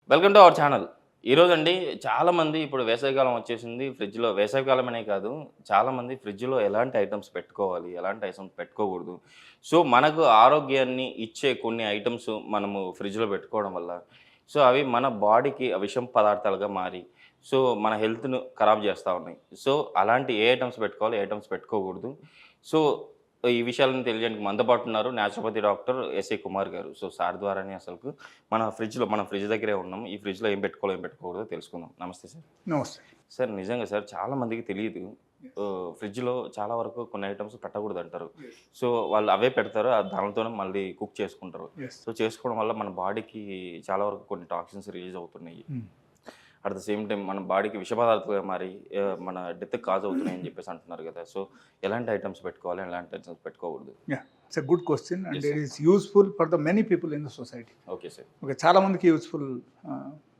Welcome to our channel. ఈరోజండి చాలామంది ఇప్పుడు వేసవికాలం వచ్చేసింది. ఫ్రిడ్జ్‌లో వేసవికాలం అనే కాదు, చాలామంది ఫ్రిడ్జ్‌లో ఎలాంటి ఐటెమ్స్ పెట్టుకోవాలి, ఎలాంటి ఐటెమ్స్ పెట్టుకోకూడదు. సో, మనకు ఆరోగ్యాన్ని ఇచ్చే కొన్ని ఐటెమ్స్ మనము ఫ్రిడ్జ్‌లో పెట్టుకోవడం వల్ల, సో, అవి మన బాడీకి విషం పదార్థాలుగా మారి, సో, మన హెల్త్‌ను ఖరాబ్ చేస్తా ఉన్నాయి. సో, అలాంటి ఏ ఐటెమ్స్ పెట్టుకోవాలి, ఏ ఐటెమ్స్ పెట్టుకోకూడదు. సో, ఈ విషయాలను తెలియజేయడానికి మనతో పాటు ఉన్నారు న్యాచురోపతి డాక్టర్ ఎస్ఏ కుమార్ గారు. సో, సార్ ద్వారానే అసలుకు మనం ఫ్రిడ్జ్ దగ్గరే ఉన్నాం. ఈ ఫ్రిడ్జ్‌లో ఏం పెట్టుకోవాలో, ఏం పెట్టుకోకూడదో తెలుసుకుందాం. నమస్తే సార్. నమస్తే. సార్ నిజంగా సార్ చాలా మందికి తెలీదు. ఫ్రిడ్జ్‌లో చాలా వరకు కొన్ని ఐటెమ్స్ పెట్టకూడదంటారు. సో, వాళ్ళు అవే పెడతారు. దానితోనే మళ్ళీ కుక్ చేసుకుంటారు. యెస్. సో, చేసుకోవడం వల్ల మన బాడీకి చాలా వరకు కొన్ని టాక్సిన్స్ రిలీజ్ అవుతున్నాయి. అట్ ద సేమ్ టైమ్ మన బాడీకి విష పదార్థాలుగా మారి మన డెత్‌కి కాజ్ అవుతున్నాయని చెప్పేసి అంటున్నారు కదా! సో, ఎలాంటి ఐటెమ్స్ పెట్టుకోవాలి, ఎలాంటి ఐటెమ్స్ పెట్టుకోకూడదు? Yeah! It's a good question and Yes, it is useful for the many people in the society. Okay sir. Okay, చాలా మందికి యూజ్‌ఫుల్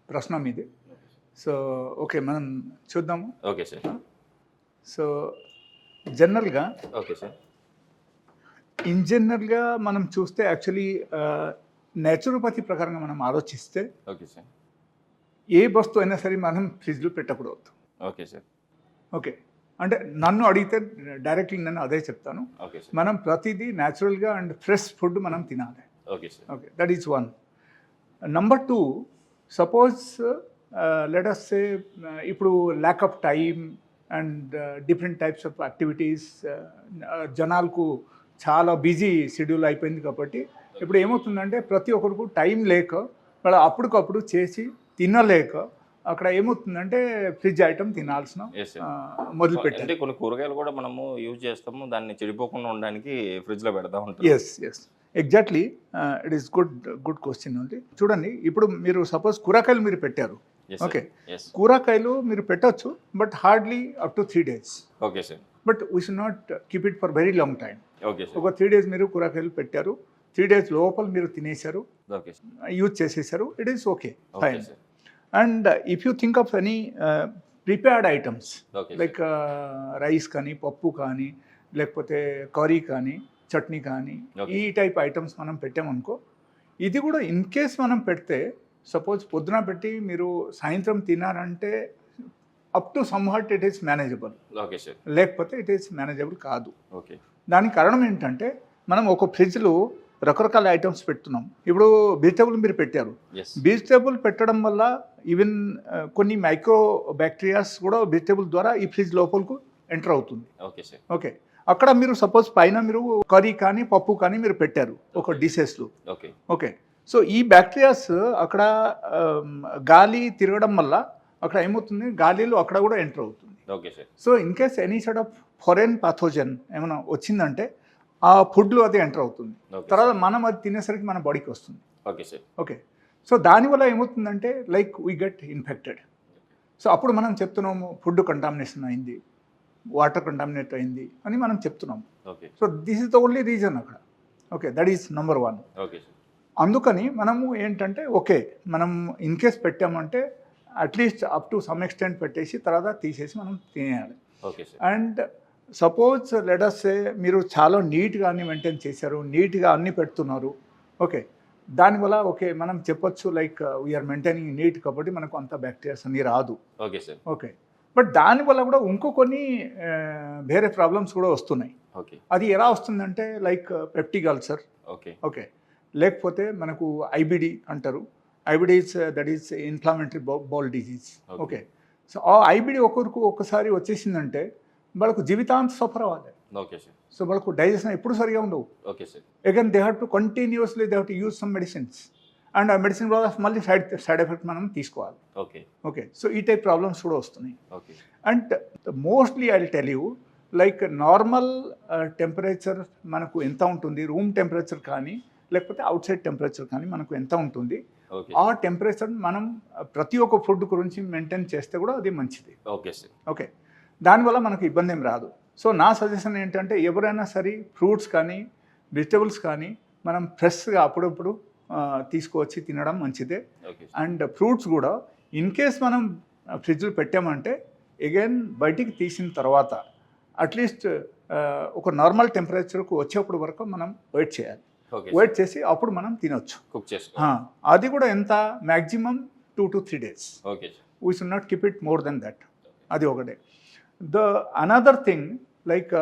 ప్రశ్న మీది. సో, ఓకే, మనం చూద్దాము. Okay sir. సో, జనరల్‌గా ఓకే సార్. జనరల్‌గా మనం చూస్తే యాక్చువల్లీ నేచురోపతి ప్రకారంగా మనం ఆలోచిస్తే ఓకే సార్. ఏ వస్తువు అయినా సరే మనం ఫ్రిడ్జ్‌లో పెట్టకూడదు. Okay sir. ఓకే. అంటే నన్ను అడిగితే డైరెక్ట్‌లీ నేను అదే చెప్తాను. Okay sir. మనం ప్రతిదీ నేచురల్‌గా అండ్ ఫ్రెష్ ఫుడ్ మనం తినాలి. Okay sir. Okay, that is one. Number two, suppose let us say ఇప్పుడు lack of time and different types of activities, జనాలకు చాలా బిజీ షెడ్యూల్ అయిపోయింది కాబట్టి ఇప్పుడు ఏమవుతుందంటే ప్రతి ఒక్కరికి టైం లేక వాళ్ళు అప్పటికప్పుడు చేసి తినలేక అక్కడ ఏమవుతుందంటే ఫ్రిడ్జ్ ఐటమ్ తినాల్సిన Yes, sir. మొదలుపెట్టారు. అంటే కొన్ని కూరగాయలు కూడా మనము యూజ్ చేస్తాము. దాన్ని చెడిపోకుండా ఉండడానికి ఫ్రిడ్జ్‌లో పెడతా ఉంటాం. Yes yes exactly. It is good question ఉంది. చూడండి, ఇప్పుడు మీరు సపోజ్ కూరగాయలు మీరు పెట్టారు. Yes, sir. Okay, Yes. కూరగాయలు మీరు పెట్టొచ్చు but hardly up to 3 days. Okay sir. But we should not keep it for very long time. Okay sir. ఒక 3 days మీరు కూరగాయలు పెట్టారు, 3 days లోపల మీరు తినేశారు, ఓకే సార్. యూజ్ చేసేసారు, it is okay okay fine. Sir. And if you think of any prepared items okay like rice కానీ, పప్పు కానీ, లేకపోతే కర్రీ కానీ, చట్నీ కానీ, Okay. ఈ టైప్ ఐటమ్స్ మనం పెట్టామనుకో, ఇది కూడా ఇన్ కేస్ మనం పెడితే సపోజ్ పొద్దున పెట్టి మీరు సాయంత్రం తినారంటే up to some hours it is manageable, okay sir. లేకపోతే ఇట్ ఈస్ మేనేజబుల్ కాదు. ఓకే. దానికి కారణం ఏంటంటే మనం ఒక ఫ్రిడ్జ్లో రకరకాల ఐటమ్స్ పెడుతున్నాం. ఇప్పుడు వెజిటబుల్ మీరు పెట్టారు, Yes. వెజిటబుల్ పెట్టడం వల్ల ఈవెన్ కొన్ని మైక్రో బ్యాక్టీరియాస్ కూడా వెజిటబుల్ ద్వారా ఈ ఫ్రిడ్జ్ లోపలకు ఎంటర్ అవుతుంది. Okay sir. ఓకే, అక్కడ మీరు సపోజ్ పైన మీరు కర్రీ కానీ, పప్పు కానీ మీరు పెట్టారు ఒక డిషెస్లో. ఓకే. ఓకే, సో ఈ బ్యాక్టీరియాస్ అక్కడ గాలి తిరగడం వల్ల అక్కడ ఏమవుతుంది, గాలిలో అక్కడ కూడా ఎంటర్ అవుతుంది. Okay sir. So in case any side of foreign pathogen ఏమైనా వచ్చిందంటే ఆ ఫుడ్లో అది ఎంటర్ అవుతుంది. ఓకే. తర్వాత మనం అది తినేసరికి మన బాడీకి వస్తుంది. Okay sir. ఓకే, సో దానివల్ల ఏమవుతుందంటే like we get infected. So అప్పుడు మనం చెప్తున్నాము ఫుడ్ కంటామినేషన్ అయింది, వాటర్ కంటామినేట్ అయింది అని మనం చెప్తున్నాము. Okay. So this is the only reason అక్కడ. Okay, that is number 1. Okay sir. అందుకని మనము ఏంటంటే ఓకే, మనం ఇన్ కేస్ పెట్టామంటే at least up to some extent పెట్టేసి తర్వాత తీసేసి మనం తినేయాలి. Okay sir. And suppose let us say మీరు చాలా నీట్గా అన్ని మెయింటైన్ చేశారు, నీట్గా అన్ని పెడుతున్నారు. ఓకే, దానివల్ల ఓకే మనం చెప్పొచ్చు లైక్ వీఆర్ మెయింటైనింగ్ నీట్ కాబట్టి మనకు అంత బ్యాక్టీరియాస్ అన్ని రాదు. Okay sir. ఓకే, బట్ దానివల్ల కూడా ఇంకో కొన్ని వేరే ప్రాబ్లమ్స్ కూడా వస్తున్నాయి. ఓకే. అది ఎలా వస్తుందంటే like peptic ulcer. Okay. Okay, లేకపోతే మనకు ఐబిడి అంటారు. IBD is that is inflammatory bowl disease. Okay, so ఆ ఐబిడి ఒక్కసారి వచ్చేసిందంటే వాళ్ళకు జీవితాంత సఫర్ అవ్వాలి. Okay sir. సో వాళ్ళకు డైజెషన్ ఎప్పుడు సరిగా ఉండవు. Okay sir. Again they have to continuously they have to use some medicines and ఆ మెడిసిన్ వల్ల మళ్ళీ సైడ్ ఎఫెక్ట్ మనం తీసుకోవాలి. ఓకే. ఓకే, సో ఈ టైప్ ప్రాబ్లమ్స్ కూడా వస్తున్నాయి. Okay. And mostly I will tell you like normal temperature మనకు ఎంత ఉంటుంది, రూమ్ టెంపరేచర్ కానీ లేకపోతే అవుట్ సైడ్ టెంపరేచర్ కానీ మనకు ఎంత ఉంటుంది, ఓకే. ఆ టెంపరేచర్ మనం ప్రతి ఒక్క ఫుడ్ గురించి మెయింటైన్ చేస్తే కూడా అది మంచిది. Okay sir. ఓకే, దానివల్ల మనకు ఇబ్బంది ఏం రాదు. సో నా సజెషన్ ఏంటంటే ఎవరైనా సరే ఫ్రూట్స్ కానీ వెజిటబుల్స్ కానీ మనం ఫ్రెష్గా అప్పుడప్పుడు తీసుకువచ్చి తినడం మంచిదే. ఓకే. అండ్ ఫ్రూట్స్ కూడా ఇన్ కేస్ మనం ఫ్రిడ్జ్లో పెట్టామంటే అగైన్ బయటికి తీసిన తర్వాత అట్లీస్ట్ ఒక నార్మల్ టెంపరేచర్కు వచ్చేప్పుడు వరకు మనం వెయిట్ చేయాలి. ఓకే. వెయిట్ చేసి అప్పుడు మనం తినొచ్చు. కుక్ చేసుకో. అది కూడా ఎంత maximum 2 to 3 days. Okay sir. We should not keep it more than that. అది ఒకటే. ద అనదర్ థింగ్ లైక్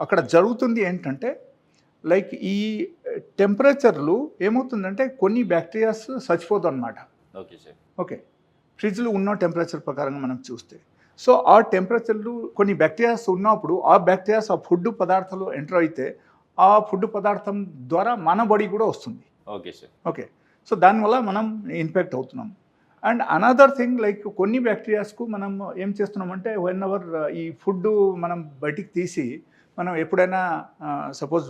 అక్కడ జరుగుతుంది ఏంటంటే లైక్ ఈ టెంపరేచర్లు ఏమవుతుందంటే కొన్ని బ్యాక్టీరియాస్ చచ్చిపోదు అనమాట. Okay sir. ఓకే, ఫ్రిడ్జ్లో ఉన్న టెంపరేచర్ ప్రకారంగా మనం చూస్తే సో ఆ టెంపరేచర్లు కొన్ని బ్యాక్టీరియాస్ ఉన్నప్పుడు ఆ బ్యాక్టీరియాస్ ఆ ఫుడ్ పదార్థాలు ఎంటర్ అయితే ఆ ఫుడ్ పదార్థం ద్వారా మన బాడీ కూడా వస్తుంది. Okay sir. ఓకే, సో దానివల్ల మనం ఇన్ఫెక్ట్ అవుతున్నాం. అండ్ అనదర్ థింగ్ లైక్ కొన్ని బ్యాక్టీరియాస్కు మనం ఏం చేస్తున్నామంటే వెన్ అవర్ ఈ ఫుడ్ మనం బయటికి తీసి మనం ఎప్పుడైనా సపోజ్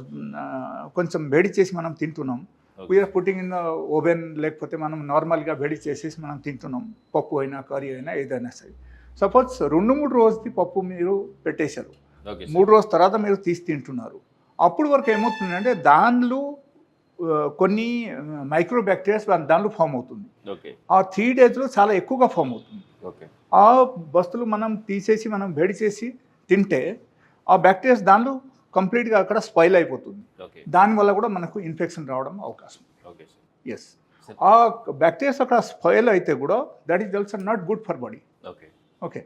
కొంచెం వేడి చేసి మనం తింటున్నాం, we are putting in the oven, లేకపోతే మనం నార్మల్గా వేడి చేసేసి మనం తింటున్నాం, పప్పు అయినా కర్రీ అయినా ఏదైనా సరే. సపోజ్ 2-3 రోజుది పప్పు మీరు పెట్టేశారు, 3 రోజుల తర్వాత మీరు తీసి తింటున్నారు, అప్పుడు వరకు ఏమవుతుందంటే దానిలో కొన్ని మైక్రో బ్యాక్టీరియాస్ దానిలో ఫామ్ అవుతుంది. ఆ 3 డేస్లో చాలా ఎక్కువగా ఫామ్ అవుతుంది. ఆ వస్తువులు మనం తీసేసి మనం వేడి చేసి తింటే ఆ బ్యాక్టీరియాస్ దానిలో కంప్లీట్గా అక్కడ స్పాయిల్ అయిపోతుంది. దానివల్ల కూడా మనకు ఇన్ఫెక్షన్ రావడం అవకాశం. ఎస్, ఆ బ్యాక్టీరియాస్ అక్కడ స్పాయిల్ అయితే కూడా that is also not good for body. Okay,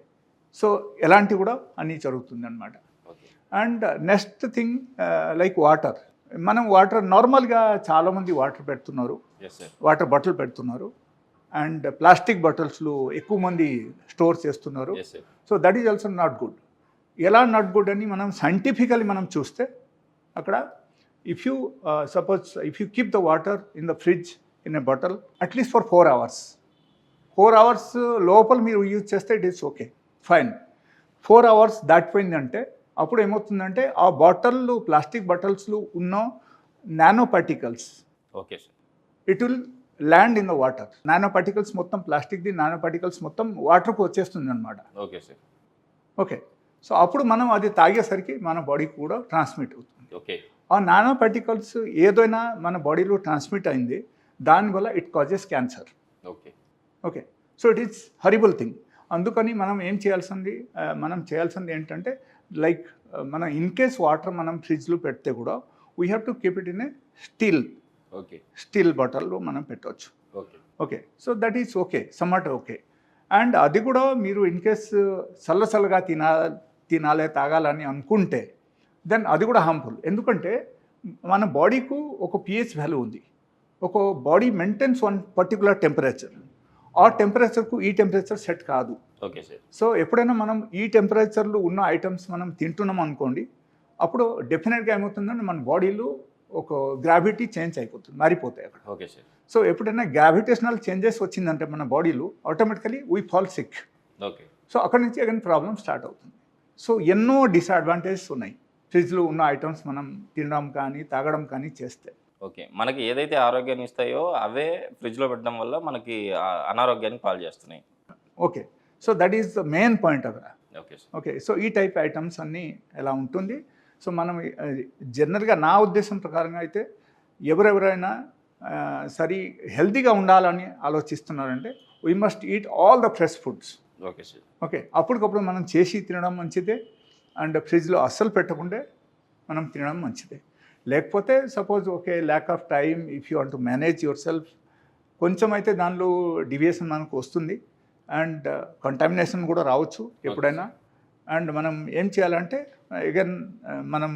so ఎలాంటివి కూడా అన్నీ జరుగుతుంది అనమాట. And next thing like water. మనం వాటర్ నార్మల్గా చాలామంది వాటర్ పెడుతున్నారు, వాటర్ బాటిల్ పెడుతున్నారు, అండ్ ప్లాస్టిక్ బాటిల్స్లో ఎక్కువ మంది స్టోర్ చేస్తున్నారు. So that is also not good. ఎలా నాట్ గుడ్ అని మనం సైంటిఫికలీ మనం చూస్తే అక్కడ if you suppose if you keep the water in the fridge in a bottle at least for 4 hours, 4 hours లోపల మీరు యూజ్ చేస్తే it is okay, fine. 4 hours దాటిపోయిందంటే అప్పుడు ఏమవుతుందంటే ఆ బాటిల్లో ప్లాస్టిక్ బాటిల్స్లో ఉన్న nano particles it will land in the water. Nano particles మొత్తం ప్లాస్టిక్ది nano particles మొత్తం వాటర్కి వచ్చేస్తుంది అనమాట. ఓకే, సో అప్పుడు మనం అది తాగేసరికి మన బాడీకి కూడా ట్రాన్స్మిట్ అవుతుంది. ఆ నానో పార్టికల్స్ ఏదైనా మన బాడీలో ట్రాన్స్మిట్ అయింది, దానివల్ల it causes cancer. Okay, so it is horrible thing. అందుకని మనం ఏం చేయాల్సింది ఏంటంటే లైక్ మన ఇన్ కేస్ వాటర్ మనం ఫ్రిడ్జ్లో పెడితే కూడా we have to keep it in a steel బాటిల్లో మనం పెట్టవచ్చు. Okay, so that is okay, somewhat okay. అండ్ అది కూడా మీరు ఇన్ కేస్ చల్లగా తినాలి తాగాలని అనుకుంటే దెన్ అది కూడా హార్మ్ఫుల్. ఎందుకంటే మన బాడీకు ఒక pH వాల్యూ ఉంది, ఒక body maintains one particular temperature. ఆ టెంపరేచర్కు ఈ టెంపరేచర్ సెట్ కాదు. సో ఎప్పుడైనా మనం ఈ టెంపరేచర్లో ఉన్న ఐటమ్స్ మనం తింటున్నాం అనుకోండి, అప్పుడు డెఫినెట్గా ఏమవుతుందంటే మన బాడీలో ఒక గ్రావిటీ చేంజ్ అయిపోతుంది, మారిపోతాయి అక్కడ. సో ఎప్పుడైనా గ్రావిటేషనల్ చేంజెస్ వచ్చిందంటే మన బాడీలో automatically we fall sick. So అక్కడి నుంచి అగైన్ ప్రాబ్లమ్ స్టార్ట్ అవుతుంది. సో ఎన్నో డిసడ్వాంటేజెస్ ఉన్నాయి ఫ్రిడ్జ్లో ఉన్న ఐటమ్స్ మనం తినడం కానీ తాగడం కానీ చేస్తే. ఓకే, మనకి ఏదైతే ఆరోగ్యాన్ని ఇస్తాయో అవే ఫ్రిడ్జ్లో పెట్టడం వల్ల మనకి అనారోగ్యానికి పాలు చేస్తున్నాయి. Okay, so that is the main point అక్కడ. ఓకే, సో ఈ టైప్ ఐటమ్స్ అన్నీ ఎలా ఉంటుంది. సో మనం జనరల్గా నా ఉద్దేశం ప్రకారంగా అయితే ఎవరెవరైనా సరి హెల్తీగా ఉండాలని ఆలోచిస్తున్నారంటే we must eat all the fresh foods. Okay, అప్పటికప్పుడు మనం చేసి తినడం మంచిదే, అండ్ ఫ్రిడ్జ్లో అస్సలు పెట్టకుండా మనం తినడం మంచిదే. లేకపోతే suppose okay lack of time, if you want to manage your self, కొంచెం అయితే దానిలో డివియేషన్ మనకు వస్తుంది అండ్ కంటామినేషన్ కూడా రావచ్చు ఎప్పుడైనా. అండ్ మనం ఏం చేయాలంటే అగైన్ మనం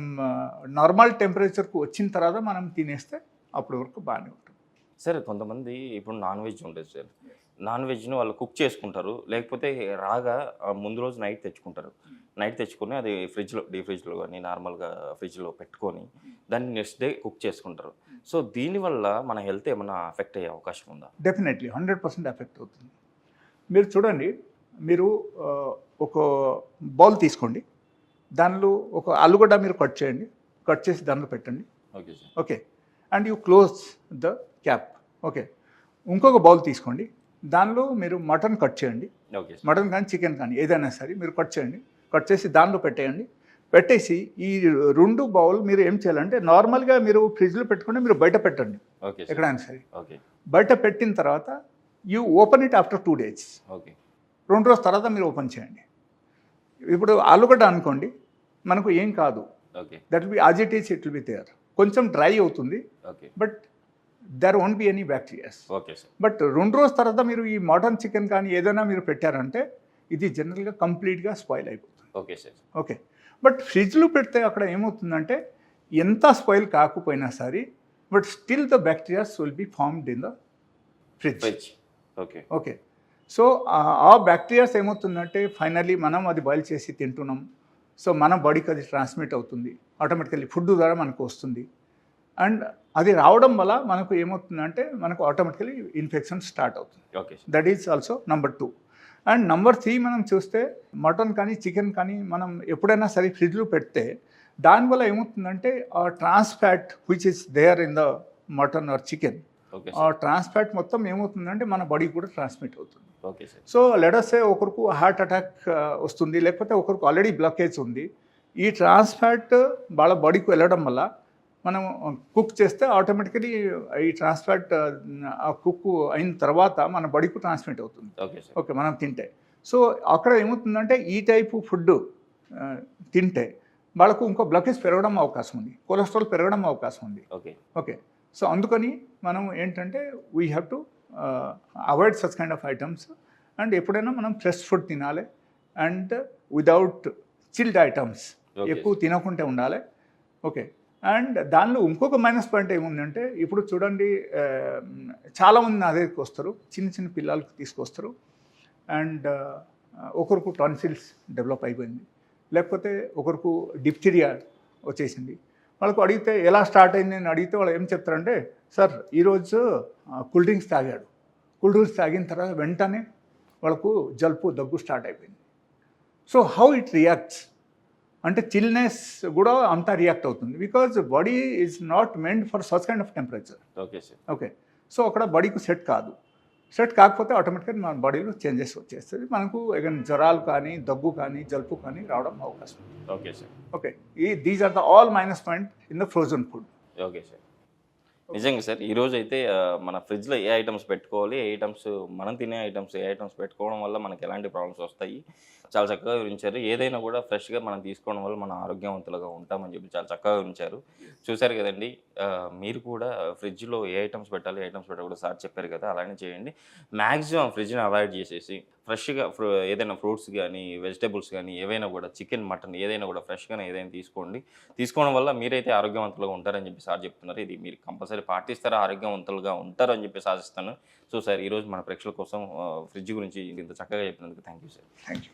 నార్మల్ టెంపరేచర్కు వచ్చిన తర్వాత మనం తినేస్తే అప్పటి వరకు బాగానే ఉంటుంది. సరే, కొంతమంది ఇప్పుడు నాన్ వెజ్ ఉంటుంది సార్, నాన్ వెజ్ను వాళ్ళు కుక్ చేసుకుంటారు, లేకపోతే రాగా ముందు రోజు నైట్ తెచ్చుకొని అది డీప్ ఫ్రిడ్జ్లో కానీ నార్మల్గా ఫ్రిడ్జ్లో పెట్టుకొని దాన్ని నెక్స్ట్ డే కుక్ చేసుకుంటారు. సో దీనివల్ల మన హెల్త్ ఏమైనా అఫెక్ట్ అయ్యే అవకాశం ఉందా? డెఫినెట్లీ 100% ఎఫెక్ట్ అవుతుంది. మీరు చూడండి, మీరు ఒక బౌల్ తీసుకోండి, దానిలో ఒక ఆలుగడ్డ మీరు కట్ చేసి దానిలో పెట్టండి. Okay, and you close the cap. Okay, ఇంకొక బౌల్ తీసుకోండి, దానిలో మీరు మటన్ కట్ చేయండి, మటన్ కానీ చికెన్ కానీ ఏదైనా సరే మీరు కట్ చేసి దానిలో పెట్టేసి ఈ 2 బౌల్ మీరు ఏం చేయాలంటే నార్మల్గా మీరు ఫ్రిడ్జ్లో పెట్టుకుంటే మీరు బయట పెట్టండి, ఎక్కడైనా సరే. బయట పెట్టిన తర్వాత you open it after 2 days. 2 రోజుల తర్వాత మీరు ఓపెన్ చేయండి. ఇప్పుడు ఆలుగడ్డ అనుకోండి, మనకు ఏం కాదు, that will be as it is, it will be there. కొంచెం డ్రై అవుతుంది, but there won't be any bacterias. Okay sir. బట్ 2 రోజుల తర్వాత మీరు ఈ మటన్ చికెన్ కానీ ఏదైనా మీరు పెట్టారంటే ఇది జనరల్గా కంప్లీట్గా స్పాయిల్ అయిపోతుంది. Okay sir. ఓకే. బట్ ఫ్రిడ్జ్లో పెడితే అక్కడ ఏమవుతుందంటే ఎంత స్పాయిల్ కాకపోయినా సరే but still the bacterias will be formed in the fridge. Fridge. Okay. Okay. So ఆ బ్యాక్టీరియాస్ ఏమవుతుందంటే ఫైనల్లీ మనం అది బాయిల్ చేసి తింటున్నాం. సో మన బాడీకి అది ట్రాన్స్మిట్ అవుతుంది, ఆటోమేటికల్లీ ఫుడ్ ద్వారా మనకు వస్తుంది. అండ్ అది రావడం వల్ల మనకు ఏమవుతుందంటే మనకు ఆటోమేటికలీ ఇన్ఫెక్షన్ స్టార్ట్ అవుతుంది. Okay sir. That is also number 2. And number 3 మనం చూస్తే మటన్ కానీ చికెన్ కానీ మనం ఎప్పుడైనా సరే ఫ్రిడ్జ్లో పెడితే దానివల్ల ఏమవుతుందంటే ఆ trans fat which is there in the mutton or chicken, okay ఆ సార్. ట్రాన్స్ ఫ్యాట్ మొత్తం ఏమవుతుందంటే మన బాడీకి కూడా ట్రాన్స్మిట్ అవుతుంది. Okay sir. సో లెటర్సే ఒకరికి హార్ట్ అటాక్ వస్తుంది, లేకపోతే ఒకరికి ఆల్రెడీ బ్లాకేజ్ ఉంది. ఈ ట్రాన్స్ ఫ్యాట్ వాళ్ళ బాడీకి వెళ్ళడం వల్ల మనం కుక్ చేస్తే ఆటోమేటికలీ ఈ ట్రాన్స్ ఫ్యాట్ ఆ కుక్ అయిన తర్వాత మన బాడీకి ట్రాన్స్మిట్ అవుతుంది. Okay sir. ఓకే, మనం తింటే. సో అక్కడ ఏమవుతుందంటే ఈ టైపు ఫుడ్ తింటే వాళ్ళకు ఇంకో బ్లకేజ్ పెరగడం అవకాశం ఉంది, కొలెస్ట్రాల్ పెరగడం అవకాశం ఉంది. ఓకే. ఓకే. సో అందుకని మనం ఏంటంటే we have to avoid such kind of items. And ఎప్పుడైనా మనం ఫ్రెష్ ఫుడ్ తినాలి అండ్ విదౌట్ చిల్డ్ ఐటమ్స్ ఎక్కువ తినకుంటే ఉండాలి. ఓకే. అండ్ దానిలో ఇంకొక మైనస్ పాయింట్ ఏముందంటే ఇప్పుడు చూడండి చాలామంది నా దగ్గరికి వస్తారు, చిన్న చిన్న పిల్లలకి తీసుకొస్తారు. అండ్ ఒకరికి టాన్సిల్స్ డెవలప్ అయిపోయింది, లేకపోతే ఒకరికి డిప్థీరియా వచ్చేసింది. వాళ్ళకు అడిగితే ఎలా స్టార్ట్ అయింది అని అడిగితే వాళ్ళు ఏం చెప్తారంటే, సార్ ఈరోజు కూల్ డ్రింక్స్ తాగాడు, కూల్ డ్రింక్స్ తాగిన తర్వాత వెంటనే వాళ్ళకు జలుపు దగ్గు స్టార్ట్ అయిపోయింది. సో హౌ ఇట్ రియాక్ట్స్ అంటే చిల్నెస్ కూడా అంతా రియాక్ట్ అవుతుంది, because body is not meant for such kind of temperature. Okay sir. Okay. So అక్కడ బాడీకి సెట్ కాదు. సెట్ కాకపోతే ఆటోమేటిక్గా మన బాడీలో చేంజెస్ వచ్చేస్తుంది, మనకు జ్వరాలు కానీ దగ్గు కానీ జలుపు కానీ రావడం అవకాశం ఉంది. Okay sir. Okay. These are the all minus point in the frozen food. Okay sir. నిజంగా సార్ ఈరోజు అయితే మన ఫ్రిడ్జ్లో ఏ ఐటమ్స్ పెట్టుకోవాలి, ఏ ఐటమ్స్ మనం తినే ఐటమ్స్ ఏ ఐటమ్స్ పెట్టుకోవడం వల్ల మనకి ఎలాంటి ప్రాబ్లమ్స్ వస్తాయి చాలా చక్కగా వివరించారు. ఏదైనా కూడా ఫ్రెష్గా మనం తీసుకోవడం వల్ల మనం ఆరోగ్యవంతులుగా ఉంటామని చెప్పి చాలా చక్కగా వివరించారు. చూశారు కదండి, మీరు కూడా ఫ్రిడ్జ్లో ఏ ఐటమ్స్ పెట్టాలి ఏ ఐటమ్స్ పెట్టకూడదు సార్ చెప్పారు కదా, అలానే చేయండి. మ్యాక్సిమం ఫ్రిడ్జ్ని అవాయిడ్ చేసేసి ఫ్రెష్గా ఏదైనా ఫ్రూట్స్ కానీ వెజిటేబుల్స్ కానీ ఏవైనా కూడా చికెన్ మటన్ ఏదైనా కూడా ఫ్రెష్గానే ఏదైనా తీసుకోవడం వల్ల మీరైతే ఆరోగ్యవంతులుగా ఉంటారని చెప్పి సార్ చెప్తున్నారు. ఇది మీరు కంపల్సరీ పాటిస్తారా, ఆరోగ్యవంతులుగా ఉంటారు అని చెప్పి ఆశిస్తాను. సో సార్ ఈరోజు మన ప్రేక్షకుల కోసం ఫ్రిడ్జ్ గురించి ఇంత చక్కగా చెప్పినందుకు thank you sir. Thank you.